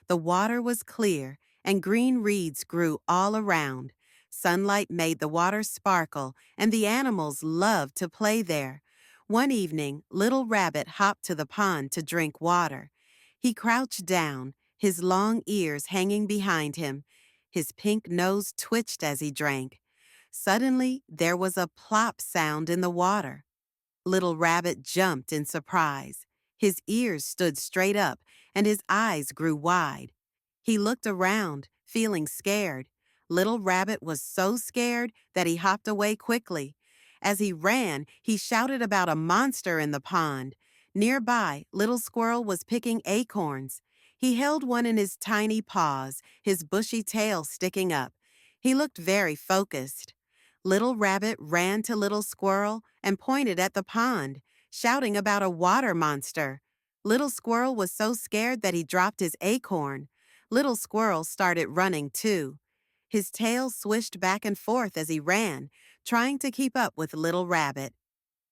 The water was clear, and green reeds grew all around. Sunlight made the water sparkle, and the animals loved to play there. One evening, Little Rabbit hopped to the pond to drink water. He crouched down, his long ears hanging behind him. His pink nose twitched as he drank. Suddenly, there was a plop sound in the water. Little Rabbit jumped in surprise. His ears stood straight up, and his eyes grew wide. He looked around, feeling scared. Little Rabbit was so scared that he hopped away quickly. As he ran, he shouted about a monster in the pond. Nearby, Little Squirrel was picking acorns. He held one in his tiny paws, his bushy tail sticking up. He looked very focused. Little Rabbit ran to Little Squirrel and pointed at the pond, shouting about a water monster. Little Squirrel was so scared that he dropped his acorn. Little Squirrel started running too. His tail swished back and forth as he ran, trying to keep up with Little Rabbit.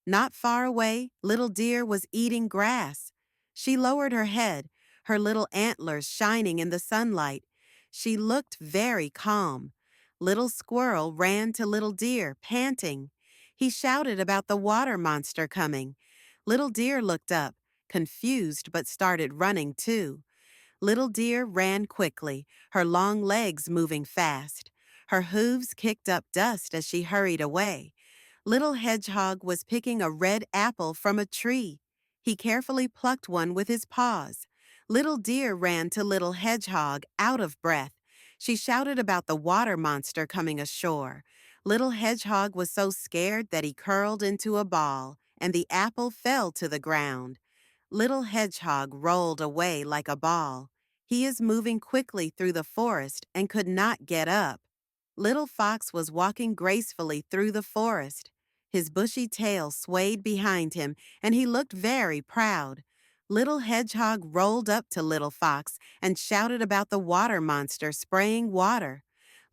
Not far away, Little Deer was eating grass. She lowered her head, her little antlers shining in the sunlight. She looked very calm. Little Squirrel ran to Little Deer, panting. He shouted about the water monster coming. Little Deer looked up, confused but started running too. Little Deer ran quickly, her long legs moving fast. Her hooves kicked up dust as she hurried away. Little Hedgehog was picking a red apple from a tree. He carefully plucked one with his paws. Little Deer ran to Little Hedgehog, out of breath. She shouted about the water monster coming ashore. Little Hedgehog was so scared that he curled into a ball, and the apple fell to the ground. Little Hedgehog rolled away like a ball. He is moving quickly through the forest and could not get up. Little Fox was walking gracefully through the forest. His bushy tail swayed behind him, and he looked very proud. Little Hedgehog rolled up to Little Fox and shouted about the water monster spraying water.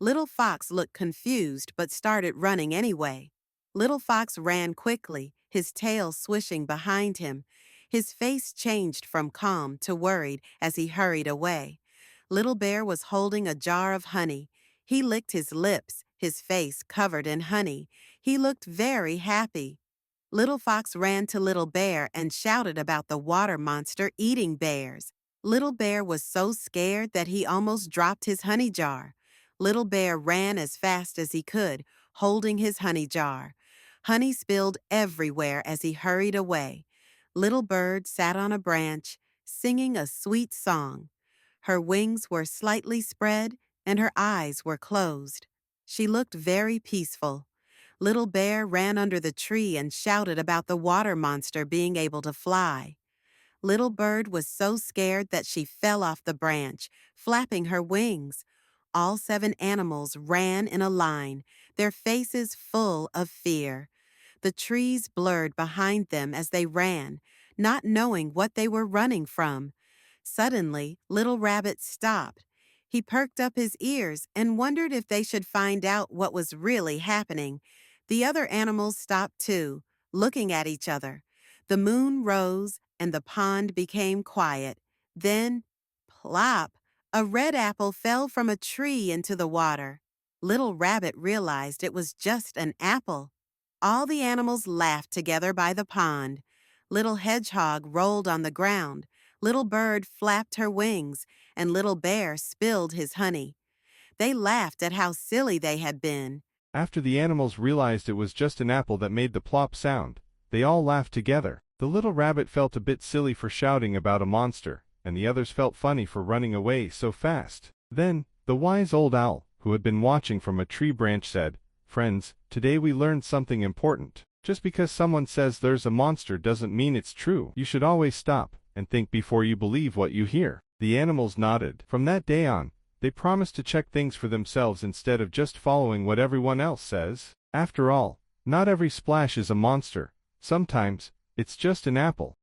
Little Fox looked confused but started running anyway. Little Fox ran quickly, his tail swishing behind him. His face changed from calm to worried as he hurried away. Little Bear was holding a jar of honey. He licked his lips, his face covered in honey. He looked very happy. Little Fox ran to Little Bear and shouted about the water monster eating bears. Little Bear was so scared that he almost dropped his honey jar. Little Bear ran as fast as he could, holding his honey jar. Honey spilled everywhere as he hurried away. Little Bird sat on a branch, singing a sweet song. Her wings were slightly spread, and her eyes were closed. She looked very peaceful. Little Bear ran under the tree and shouted about the water monster being able to fly. Little Bird was so scared that she fell off the branch, flapping her wings. All 7 animals ran in a line, their faces full of fear. The trees blurred behind them as they ran, not knowing what they were running from. Suddenly, Little Rabbit stopped. He perked up his ears and wondered if they should find out what was really happening. The other animals stopped too, looking at each other. The moon rose and the pond became quiet. Then, plop, a red apple fell from a tree into the water. Little Rabbit realized it was just an apple. All the animals laughed together by the pond. Little Hedgehog rolled on the ground. Little Bird flapped her wings, and Little Bear spilled his honey. They laughed at how silly they had been. After the animals realized it was just an apple that made the plop sound, they all laughed together. The little rabbit felt a bit silly for shouting about a monster, and the others felt funny for running away so fast. Then, the wise old owl, who had been watching from a tree branch, said, "Friends, today we learned something important. Just because someone says there's a monster doesn't mean it's true. You should always stop and think before you believe what you hear." The animals nodded. From that day on, they promised to check things for themselves instead of just following what everyone else says. After all, not every splash is a monster. Sometimes, it's just an apple.